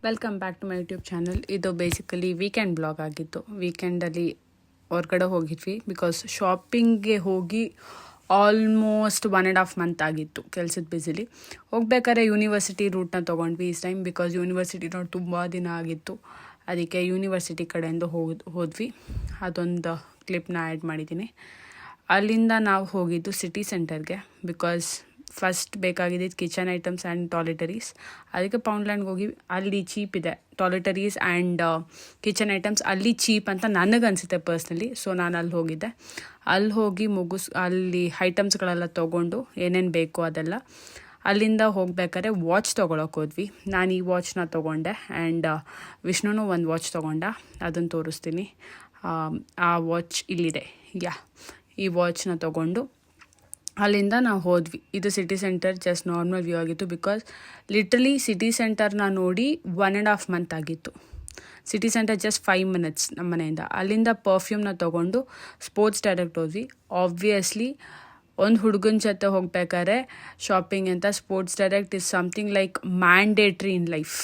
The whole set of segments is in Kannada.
Welcome back to my YouTube channel. ಇದು ಬೇಸಿಕಲಿ ವೀಕೆಂಡ್ ಬ್ಲಾಗ್ ಆಗಿತ್ತು. ವೀಕೆಂಡಲ್ಲಿ ಹೊರಗಡೆ ಹೋಗಿದ್ವಿ ಬಿಕಾಸ್ ಶಾಪಿಂಗ್ಗೆ ಹೋಗಿ ಆಲ್ಮೋಸ್ಟ್ 1.5 ಮಂತ್ ಆಗಿತ್ತು ಕೆಲಸದ ಬ್ಯುಸಿಲಿ. ಹೋಗ್ಬೇಕಾದ್ರೆ ಯೂನಿವರ್ಸಿಟಿ ರೂಟ್ನ ತೊಗೊಂಡ್ವಿ ಈ ಟೈಮ್ ಬಿಕಾಸ್ ಯೂನಿವರ್ಸಿಟಿ ನೋಡಿ ತುಂಬ ದಿನ ಆಗಿತ್ತು. ಅದಕ್ಕೆ ಯೂನಿವರ್ಸಿಟಿ ಕಡೆಯಿಂದ ಹೋದ್ವಿ. ಅದೊಂದು ಕ್ಲಿಪ್ನ ಆ್ಯಡ್ ಮಾಡಿದ್ದೀನಿ. ಅಲ್ಲಿಂದ ನಾವು ಹೋಗಿದ್ದು ಸಿಟಿ ಸೆಂಟರ್ಗೆ ಬಿಕಾಸ್ ಫಸ್ಟ್ ಬೇಕಾಗಿದ್ದು ಕಿಚನ್ ಐಟಮ್ಸ್ ಆ್ಯಂಡ್ ಟಾಯ್ಲೆಟರೀಸ್. ಅದಕ್ಕೆ ಪೌಂಡ್ಲ್ಯಾಂಡ್ಗೆ ಹೋಗಿ ಅಲ್ಲಿ ಚೀಪ್ ಇದೆ ಟಾಯ್ಲೆಟರೀಸ್ ಆ್ಯಂಡ್ ಕಿಚನ್ ಐಟಮ್ಸ್ ಅಲ್ಲಿ ಚೀಪ್ ಅಂತ ನನಗನ್ಸುತ್ತೆ ಪರ್ಸ್ನಲಿ. ಸೊ ನಾನು ಅಲ್ಲಿ ಹೋಗಿದ್ದೆ. ಅಲ್ಲಿ ಹೋಗಿ ಅಲ್ಲಿ ಐಟಮ್ಸ್ಗಳೆಲ್ಲ ತೊಗೊಂಡು ಏನೇನು ಬೇಕು ಅದೆಲ್ಲ. ಅಲ್ಲಿಂದ ಹೋಗ್ಬೇಕಾದ್ರೆ ವಾಚ್ ತೊಗೊಳಕ್ಕೆ ಹೋದ್ವಿ. ನಾನು ಈ ವಾಚ್ನ ತೊಗೊಂಡೆ ಆ್ಯಂಡ್ ವಿಷ್ಣುನೂ ಒಂದು ವಾಚ್ ತೊಗೊಂಡ. ಅದನ್ನು ತೋರಿಸ್ತೀನಿ. ಆ ವಾಚ್ ಇಲ್ಲಿದೆ. ಈ ವಾಚ್ನ ತೊಗೊಂಡು ಅಲ್ಲಿಂದ ನಾವು ಹೋದ್ವಿ. ಇದು city centre just normal view ಆಗಿತ್ತು ಬಿಕಾಸ್ ಲಿಟ್ರಲಿ ಸಿಟಿ ಸೆಂಟರ್ನ ನೋಡಿ 1.5 ಮಂತ್ ಆಗಿತ್ತು. ಸಿಟಿ ಸೆಂಟರ್ ಜಸ್ಟ್ 5 ಮಿನಿಟ್ಸ್ ನಮ್ಮ ಮನೆಯಿಂದ. ಅಲ್ಲಿಂದ ಪರ್ಫ್ಯೂಮ್ನ ತೊಗೊಂಡು ಸ್ಪೋರ್ಟ್ಸ್ ಡೈರೆಕ್ಟ್ ಹೋದ್ವಿ. ಆಬ್ವಿಯಸ್ಲಿ ಒಂದು ಹುಡುಗನ ಜೊತೆ ಹೋಗ್ಬೇಕಾದ್ರೆ ಶಾಪಿಂಗ್ ಅಂತ sports direct is something like mandatory in life.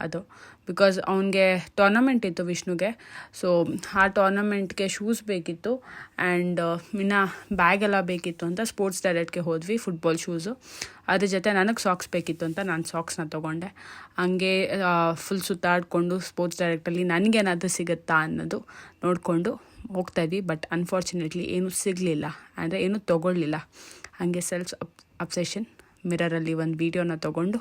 ಅದು ಬಿಕಾಸ್ ಅವನಿಗೆ ಟೂರ್ನಮೆಂಟ್ ಇತ್ತು ವಿಷ್ಣುಗೆ. ಸೊ ಆ ಟೂರ್ನಮೆಂಟ್ಗೆ ಶೂಸ್ ಬೇಕಿತ್ತು ಆ್ಯಂಡ್ ಇನ್ನು ಬ್ಯಾಗ್ ಎಲ್ಲ ಬೇಕಿತ್ತು ಅಂತ ಸ್ಪೋರ್ಟ್ಸ್ ಡೈರೆಕ್ಟ್ಗೆ ಹೋದ್ವಿ. ಫುಟ್ಬಾಲ್ ಶೂಸು, ಅದ್ರ ಜೊತೆ ನನಗೆ ಸಾಕ್ಸ್ ಬೇಕಿತ್ತು ಅಂತ ನಾನು ಸಾಕ್ಸ್ನ ತೊಗೊಂಡೆ. ಹಂಗೆ ಫುಲ್ ಸುತ್ತಾಡಿಕೊಂಡು ಸ್ಪೋರ್ಟ್ಸ್ ಡೈರೆಕ್ಟಲ್ಲಿ ನನಗೇನಾದರೂ ಸಿಗುತ್ತಾ ಅನ್ನೋದು ನೋಡಿಕೊಂಡು ಹೋಗ್ತಾಯಿದ್ವಿ. ಬಟ್ ಅನ್ಫಾರ್ಚುನೇಟ್ಲಿ ಏನೂ ಸಿಗಲಿಲ್ಲ, ಅಂದರೆ ಏನೂ ತೊಗೊಳ್ಳಿಲ್ಲ. ಹಾಗೆ ಸೆಲ್ಫ್ ಅಬ್ಸೆಷನ್ ಮಿರರಲ್ಲಿ ಒಂದು ವೀಡಿಯೋನ ತೊಗೊಂಡು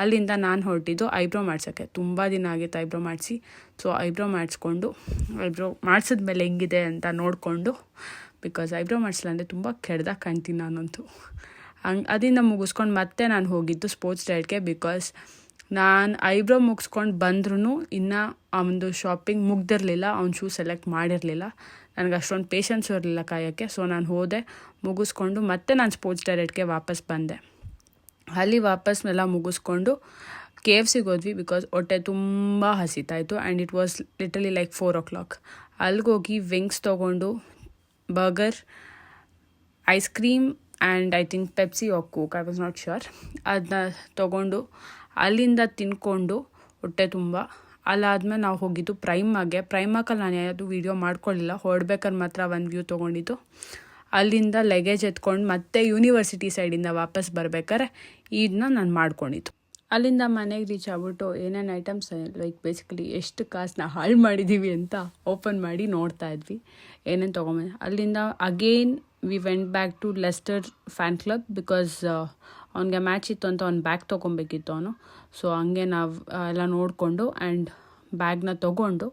ಅಲ್ಲಿಂದ ನಾನು ಹೊರಟಿದ್ದು ಐಬ್ರೋ ಮಾಡ್ಸೋಕ್ಕೆ. ತುಂಬ ದಿನ ಆಗಿತ್ತು ಐಬ್ರೋ ಮಾಡಿಸಿ. ಸೊ ಐಬ್ರೋ ಮಾಡಿಸ್ಕೊಂಡು ಐಬ್ರೋ ಮಾಡಿಸಿದ್ಮೇಲೆ ಹೆಂಗಿದೆ ಅಂತ ನೋಡಿಕೊಂಡು, ಬಿಕಾಸ್ ಐಬ್ರೋ ಮಾಡಿಸಿಲ್ಲ ಅಂದರೆ ತುಂಬ ಕೆಡ್ದಾಗ ಕಾಣ್ತೀನಿ ನಾನಂತೂ. ಅದರಿಂದ ಮುಗಿಸ್ಕೊಂಡು ಮತ್ತೆ ನಾನು ಹೋಗಿದ್ದು ಸ್ಪೋರ್ಟ್ಸ್ ಡೈರೆಕ್ಟ್ಗೆ ಬಿಕಾಸ್ ನಾನು ಐಬ್ರೋ ಮುಗಿಸ್ಕೊಂಡು ಬಂದ್ರೂ ಇನ್ನೂ ಅವನದು ಶಾಪಿಂಗ್ ಮುಗ್ದಿರಲಿಲ್ಲ. ಅವ್ನು ಶೂ ಸೆಲೆಕ್ಟ್ ಮಾಡಿರಲಿಲ್ಲ. ನನಗೆ ಅಷ್ಟೊಂದು ಪೇಷನ್ಸ್ ಇರಲಿಲ್ಲ ಕಾಯೋಕ್ಕೆ. ಸೊ ನಾನು ಹೋದೆ, ಮುಗಿಸ್ಕೊಂಡು ಮತ್ತೆ ನಾನು ಸ್ಪೋರ್ಟ್ಸ್ ಡೈರೆಕ್ಟ್ಗೆ ವಾಪಸ್ ಬಂದೆ. ಅಲ್ಲಿ ವಾಪಸ್ ಎಲ್ಲ ಮುಗಿಸ್ಕೊಂಡು KFCಗೆ ಹೋದ್ವಿ ಬಿಕಾಸ್ ಹೊಟ್ಟೆ ತುಂಬ ಹಸಿತಾಯಿತ್ತು and it was literally like 4 o'clock. ಅಲ್ಲಿಗೋಗಿ ವಿಂಗ್ಸ್ ತೊಗೊಂಡು burger, ice cream and I think Pepsi or Coke, I was not sure, ಅದನ್ನ ತೊಗೊಂಡು ಅಲ್ಲಿಂದ ತಿನ್ಕೊಂಡು ಹೊಟ್ಟೆ ತುಂಬ. ಅಲ್ಲಾದ್ಮೇಲೆ ನಾವು ಹೋಗಿದ್ದು ಪ್ರೈಮಾಕಲ್ಲಿ ನಾನು ಯಾವುದು ವೀಡಿಯೋ ಮಾಡ್ಕೊಳ್ಳಿಲ್ಲ. ಹೊರಡ್ಬೇಕಾದ್ರೆ ಮಾತ್ರ ಒಂದು ವ್ಯೂ ತೊಗೊಂಡಿದ್ದು. ಅಲ್ಲಿಂದ ಲಗೇಜ್ ಎತ್ಕೊಂಡು ಮತ್ತೆ ಯೂನಿವರ್ಸಿಟಿ ಸೈಡಿಂದ ವಾಪಸ್ ಬರ್ಬೇಕಾದ್ರೆ ಇದನ್ನ ನಾನು ಮಾಡ್ಕೊಂಡಿದ್ದು. ಅಲ್ಲಿಂದ ಮನೆಗೆ ರೀಚ್ ಆಗ್ಬಿಟ್ಟು ಏನೇನು ಐಟಮ್ಸ್ ಲೈಕ್ ಬೇಸಿಕಲಿ ಎಷ್ಟು ಕಾಸನ್ನ ಹಾಳು ಮಾಡಿದ್ದೀವಿ ಅಂತ ಓಪನ್ ಮಾಡಿ ನೋಡ್ತಾ ಇದ್ವಿ ಏನೇನು ತೊಗೊಂಬಂದು. ಅಲ್ಲಿಂದ again we went back to Leicester fan club because ಅವ್ನಿಗೆ ಮ್ಯಾಚ್ ಇತ್ತು ಅಂತ ಅವ್ನು ಬ್ಯಾಗ್ ತೊಗೊಬೇಕಿತ್ತು ಅವನು. ಸೊ ಹಂಗೆ ನಾವು ಎಲ್ಲ ನೋಡಿಕೊಂಡು ಆ್ಯಂಡ್ ಬ್ಯಾಗ್ನ ತೊಗೊಂಡು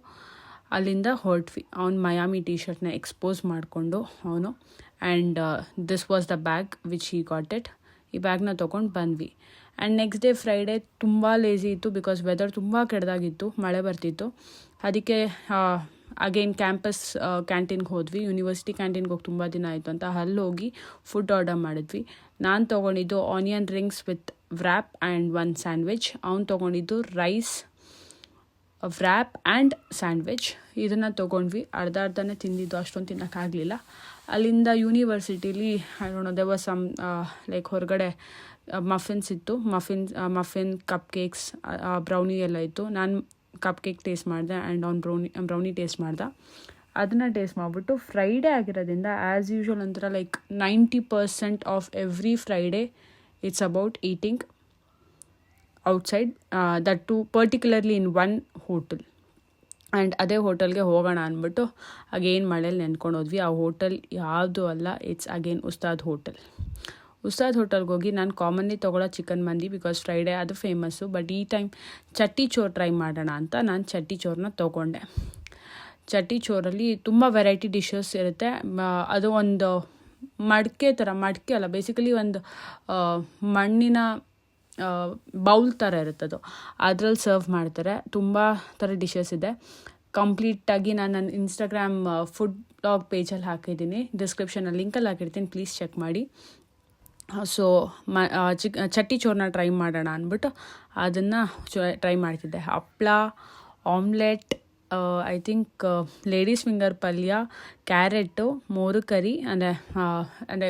ಅಲ್ಲಿಂದ ಹೊರಟ್ವಿ. ಅವ್ನು ಮಯಾಮಿ ಟಿ ಶರ್ಟ್ನ ಎಕ್ಸ್ಪೋಸ್ ಮಾಡಿಕೊಂಡು ಅವನು and this was the bag which he got it. ಈ ಬ್ಯಾಗ್ನ ತೊಗೊಂಡು ಬಂದ್ವಿ. ಆ್ಯಂಡ್ ನೆಕ್ಸ್ಟ್ ಡೇ ಫ್ರೈಡೇ ತುಂಬ ಲೇಸಿ ಇತ್ತು ಬಿಕಾಸ್ ವೆದರ್ ತುಂಬ ಕೆಡ್ದಾಗಿತ್ತು, ಮಳೆ ಬರ್ತಿತ್ತು. ಅದಕ್ಕೆ ಅಗೇನ್ ಕ್ಯಾಂಪಸ್ ಕ್ಯಾಂಟೀನ್ಗೆ ಹೋದ್ವಿ. ಯೂನಿವರ್ಸಿಟಿ ಕ್ಯಾಂಟೀನ್ಗೆ ಹೋಗಿ ತುಂಬ ದಿನ ಆಯಿತು ಅಂತ ಅಲ್ಲಿ ಹೋಗಿ ಫುಡ್ ಆರ್ಡರ್ ಮಾಡಿದ್ವಿ. ನಾನು ತೊಗೊಂಡಿದ್ದು onion rings with wrap and 1 sandwich. ಅವ್ನು ತೊಗೊಂಡಿದ್ದು ರೈಸ್, ವ್ರ್ಯಾಪ್ ಆ್ಯಂಡ್ ಸ್ಯಾಂಡ್ವಿಚ್. ಇದನ್ನು ತೊಗೊಂಡ್ವಿ. ಅರ್ಧನೇ ತಿಂದಿದ್ದು, ಅಷ್ಟೊಂದು ತಿನ್ನೋಕ್ಕಾಗಲಿಲ್ಲ. ಅಲ್ಲಿಂದ ಯೂನಿವರ್ಸಿಟಿಲಿ ದೆ ವಾಸ್ ಸಮ್ ಲೈಕ್ ಹೊರಗಡೆ ಮಫಿನ್ಸ್ ಇತ್ತು. ಮಫಿನ್ ಕಪ್ ಕೇಕ್ಸ್, ಬ್ರೌನಿ ಎಲ್ಲ ಇತ್ತು. ನಾನು ಕಪ್ ಕೇಕ್ ಟೇಸ್ಟ್ ಮಾಡಿದೆ ಆ್ಯಂಡ್ ಅವ್ನು ಬ್ರೌನಿ ಟೇಸ್ಟ್ ಮಾಡ್ದೆ. ಅದನ್ನು ಟೇಸ್ಟ್ ಮಾಡಿಬಿಟ್ಟು ಫ್ರೈಡೇ ಆಗಿರೋದ್ರಿಂದ ಆ್ಯಸ್ ಯೂಶ್ವಲ್ ಒಂಥರ like 90% of every Friday it's about eating outside, that too particularly in one hotel. And ಅದೇ ಹೋಟೆಲ್ಗೆ ಹೋಗೋಣ ಅಂದ್ಬಿಟ್ಟು ಅಗೇನ್ ಮಳೇಲಿ ನೆನ್ಕೊಂಡು ಹೋದ್ವಿ. ಆ ಹೋಟೆಲ್ ಯಾವುದೂ ಅಲ್ಲ, it's again Ustad hotel. Ustad ಹೋಟೆಲ್ಗೆ ಹೋಗಿ ನಾನು ಕಾಮನ್ಲಿ ತೊಗೊಳ್ಳೋ ಚಿಕನ್ ಮಂದಿ ಬಿಕಾಸ್ ಫ್ರೈಡೇ ಅದು ಫೇಮಸ್ಸು. ಬಟ್ ಈ ಟೈಮ್ ಚಟ್ಟಿ ಚೋರ್ ಟ್ರೈ ಮಾಡೋಣ ಅಂತ ನಾನು ಚಟ್ಟಿ ಚೋರ್ನ ತೊಗೊಂಡೆ. ಚಟ್ಟಿ ಚೋರಲ್ಲಿ ತುಂಬ ವೆರೈಟಿ ಡಿಶಸ್ ಇರುತ್ತೆ. ಅದು ಒಂದು ಮಡಿಕೆ ಅಲ್ಲ, ಬೇಸಿಕಲಿ ಒಂದು ಮಣ್ಣಿನ ಬೌಲ್ ಥರ ಇರುತ್ತದು, ಅದ್ರಲ್ಲಿ ಸರ್ವ್ ಮಾಡ್ತಾರೆ. ತುಂಬ ಥರ ಡಿಶಸ್ ಇದೆ. ಕಂಪ್ಲೀಟಾಗಿ ನಾನು ನನ್ನ ಇನ್ಸ್ಟಾಗ್ರಾಮ್ ಫುಡ್ ಬ್ಲಾಗ್ ಪೇಜಲ್ಲಿ ಹಾಕಿದ್ದೀನಿ, ಡಿಸ್ಕ್ರಿಪ್ಷನಲ್ಲಿ ಲಿಂಕಲ್ಲಿ ಹಾಕಿರ್ತೀನಿ, ಪ್ಲೀಸ್ ಚೆಕ್ ಮಾಡಿ. ಸೊ ಚಟ್ಟಿ ಚೋರ್ನ ಟ್ರೈ ಮಾಡೋಣ ಅಂದ್ಬಿಟ್ಟು ಅದನ್ನು ಟ್ರೈ ಮಾಡ್ತಿದ್ದೆ. ಹಪ್ಪಳ, omelette, I think ladies finger ಪಲ್ಯ, ಕ್ಯಾರೆಟು, ಮೋರು ಕರಿ, ಅಂದರೆ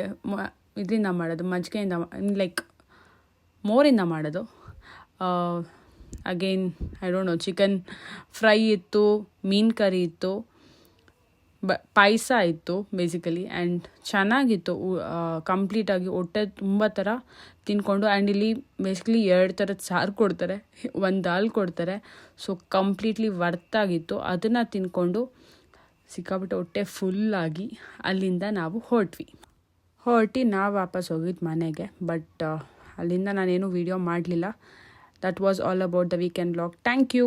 ಇದರಿಂದ ಮಾಡೋದು, ಮಜ್ಜಿಗೆಯಿಂದ ಲೈಕ್ ಮೋರಿಂದ ಮಾಡೋದು, again I don't know, chicken fry ಇತ್ತು, ಮೀನು ಕರಿ ಇತ್ತು, ಪಾಯಸ ಇತ್ತು ಬೇಸಿಕಲಿ. ಆ್ಯಂಡ್ ಚೆನ್ನಾಗಿತ್ತು, ಕಂಪ್ಲೀಟಾಗಿ ಹೊಟ್ಟೆ ತುಂಬ ಥರ ತಿನ್ಕೊಂಡು. ಆ್ಯಂಡ್ ಇಲ್ಲಿ ಬೇಸಿಕಲಿ 2 ಥರದ ಸಾರು ಕೊಡ್ತಾರೆ, ಒಂದು ದಾಲ್ ಕೊಡ್ತಾರೆ. ಸೊ ಕಂಪ್ಲೀಟ್ಲಿ ವರ್ತಾಗಿತ್ತು. ಅದನ್ನು ತಿನ್ಕೊಂಡು ಸಿಕ್ಕಾಬಿಟ್ಟು ಹೊಟ್ಟೆ ಫುಲ್ಲಾಗಿ ಅಲ್ಲಿಂದ ನಾವು ಹೊರಟು ನಾವು ವಾಪಸ್ ಹೋಗಿದ್ದು ಮನೆಗೆ. ಬಟ್ ಅಲ್ಲಿಂದ ನಾನೇನು ವೀಡಿಯೋ ಮಾಡಲಿಲ್ಲ. That was all about the weekend vlog. Thank you.